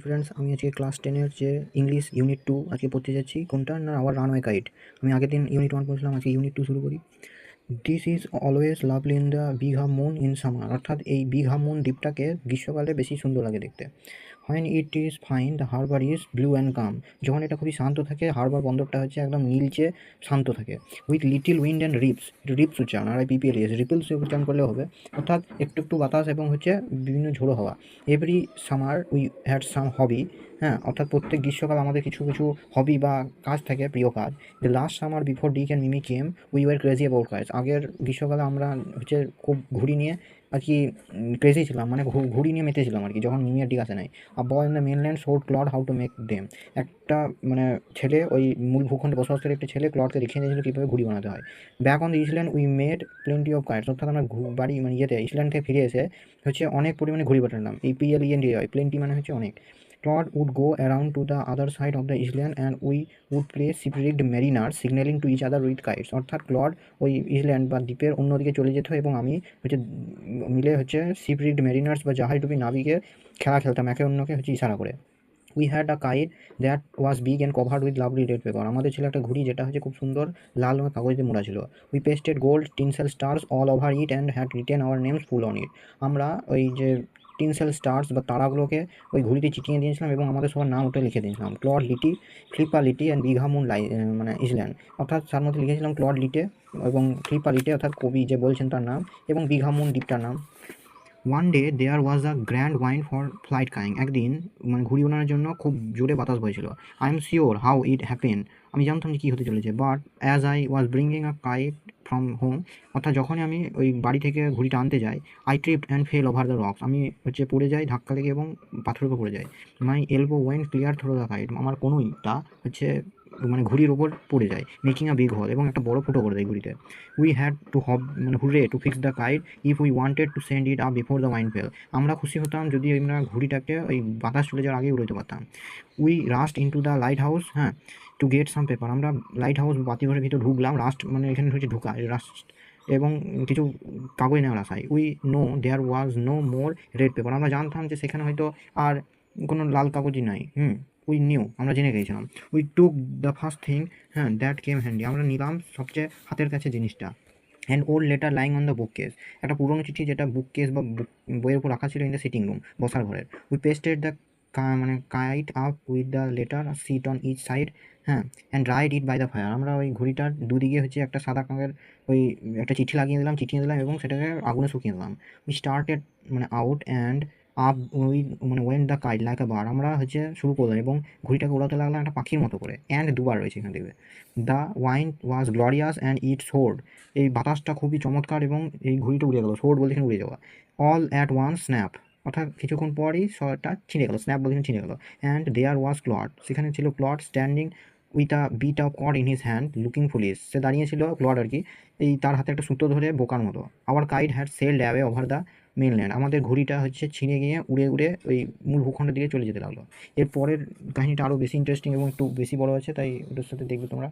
Friends, আমি আজকে class 10-এর যে ইংলিশ ইউনিট 2 আজকে পড়তে যাচ্ছি। কোনটা না, আবার রানওয়ে গাইড। আমি আগের দিন ইউনিট 1 পড়ছিলাম, আজকে ইউনিট 2 শুরু করি। This is always lovely in the big half moon in summer, অর্থাৎ এই বিগ হাফ মুন দ্বীপটাকে গ্রীষ্মকালে বেশি সুন্দর লাগে দেখতে। When it is fine the harbour is blue and calm, যখন এটা খুবই শান্ত থাকে, হারবার বন্দরটা হচ্ছে একদম নীলচে শান্ত থাকে। With little wind and ribs, ribs উচ্চারণ আর পিপিএলএস রিপলস উচ্চারণ করলে হবে, অর্থাৎ একটু একটু বাতাস এবং হচ্ছে বিভিন্ন ঝোড়ো হাওয়া। Every summer we had some hobby, হ্যাঁ, অর্থাৎ প্রত্যেক গ্রীষ্মকাল আমাদের কিছু কিছু হবি বা কাজ থাকে, প্রিয় কাজ। The last summer before Dick and Mimi came we were crazy about কাজ, আগের গ্রীষ্মকালে আমরা হচ্ছে খুব ঘুড়ি নিয়ে আর কি ক্রেজি ছিলাম, মানে ঘুড়ি নিয়ে মেতেছিলাম আর কি, যখন মিমি আর ডিক আসে নাই। A boy in the mainland showed Claude how to make them, একটা মানে ছেলে, ওই মূল ভূখণ্ডে বসবাসকারী একটা ছেলে ক্লডকে দেখিয়ে দিয়েছিল কীভাবে ঘুড়ি বানাতে হয়। Back on the Eastland we made plenty of kites, অর্থাৎ আমরা বাড়ি মানে ইয়েতে ইসল্যান্ড থেকে ফিরে এসে হচ্ছে অনেক পরিমাণে ঘুড়ি পাঠালাম। এই PLENT হয়, প্লেন্টি মানে হচ্ছে অনেক। Todd would go around to the other side of the island and we would play shipwrecked mariners signaling to each other with kites, অর্থাৎ ক্লড ওই ইসল্যান্ড বা দ্বীপের অন্যদিকে চলে যেত এবং আমি হচ্ছে মিলে হচ্ছে শিপরিগড মেরিনার্স বা জাহাজডুবি নাবিকের খেলা খেলতাম, একে অন্যকে হচ্ছে ইশারা করে। We had a kite that was big and covered with lovely red paper, আমাদের ছিল একটা ঘুড়ি যেটা হচ্ছে খুব সুন্দর লাল রঙের কাগজ দিয়ে মোড়া ছিল। We pasted gold tinsel stars all over it and had written our names full on it, আমরা ওই যে টিনসেল স্টার্স বা তারাগুলোকে ওই ঘুড়িতে চিটিয়ে দিয়েছিলাম এবং আমাদের সবার নাম ওটা লিখে দিয়েছিলাম। ক্লড লিটি, ফ্লিপা লিটি অ্যান্ড বিঘামুন মানে ইসল্যান্ড, অর্থাৎ তার মধ্যে লিখেছিলাম ক্লড লিটে এবং ফ্লিপা লিটে অর্থাৎ কবি যে বলছেন তার নাম, এবং বিঘামুন দ্বীপটার নাম। One day there was a grand wind for flight kiting, একদিন মানে ঘুড়ি ওড়ানোর জন্য খুব জোরে বাতাস বইছিল। I am sure how it happen, আমি জানতাম যে কী হতে চলেছে। But as I was bringing a kite from home, অর্থাৎ যখনই আমি ওই বাড়ি থেকে ঘুড়িটা আনতে যাই, I tripped and fell over the rocks, আমি হচ্ছে পড়ে যাই, ধাক্কা লেগে এবং পাথরের উপর পড়ে যাই। My elbow went clear through the kite, আমার কনুইটা হচ্ছে মানে ঘুড়ির ওপর পড়ে যায়, মেকিং আ বিগ হল, এবং একটা বড় ফুটো করে দেয় ঘুড়িতে। উই হ্যাড টু মানে hurry to fix the kite if we wanted to send it up before the wind fell, আমরা খুশি হতাম যদি আমরা ঘুড়িটাকে ওই বাতাস চলে যাওয়ার আগেই উড়াতে পারতাম। We rushed into the lighthouse, হ্যাঁ, টু গেট সাম পেপার, আমরা লাইট হাউস বাতিঘরের ভিতরে ঢুকলাম, রাস্ট মানে এখানে হচ্ছে ঢুকা, রাস্ট, এবং কিছু কাগজ নেওয়ার আশায়। We know there was no more red paper, আমরা জানতাম যে সেখানে হয়তো আর কোনো লাল কাগজই নাই। উই নিউ, আমরা জেনে গিয়েছিলাম। We took the first thing, হ্যাঁ, দ্যাট কেম হ্যান্ডি, আমরা নিলাম সবচেয়ে হাতের কাছে জিনিসটা। And old letter lying on the book case, একটা পুরোনো চিঠি যেটা বুক কেস বা বইয়ের উপর রাখা ছিল ইন দ্য সিটিং রুম, বসার ঘরের। উই পেস্টেড দ্য মানে kite up with the letter sheet on each side, হ্যাঁ, and dried it by the fire, আমরা ওই ঘড়িটার দুদিকে হচ্ছে একটা সাদা কাগজের ওই একটা চিঠি লাগিয়ে দিলাম, চিঠিয়ে দিলাম এবং সেটাকে আগুনে শুকিয়ে দিলাম। উই স্টার্টেড মানে আউট অ্যান্ড আপ উই মানে went the kite like a bird, আমরা হচ্ছে শুরু করলাম এবং ঘড়িটাকে ওড়াতে লাগলাম একটা পাখির মতো করে। অ্যান্ড দুবার রয়েছে এখান থেকে। The wine was glorious and it sword, এই বাতাসটা খুবই চমৎকার এবং এই ঘুড়িটা উড়ে গেল, সোর্ড বলতে এখানে উড়ে যাওয়া। অল অ্যাট ওয়ান স্ন্যাপ, অর্থাৎ কিছুক্ষণ পরই শটা ছিঁড়ে গেল, স্ন্যাপ বলতে ছিঁড়ে গেল। অ্যান্ড দেয়ার ওয়াজ ক্লড, সেখানে ছিল Claude standing with a bit of cord in his hand looking foolish, সে দাঁড়িয়েছিল ক্লড আর কি, এই তার হাতে একটা সুতো ধরে বোকার মতো। Our kite had sailed away over the mainland, আমাদের ঘুড়িটা হচ্ছে ছিঁড়ে গিয়ে উড়ে উড়ে ওই মূল ভূখণ্ডের দিকে চলে যেতে লাগলো। এর পরের কাহিনীটা আরও বেশি ইন্টারেস্টিং এবং একটু বেশি বড় আছে, তাই ওটার সাথে দেখবে তোমরা।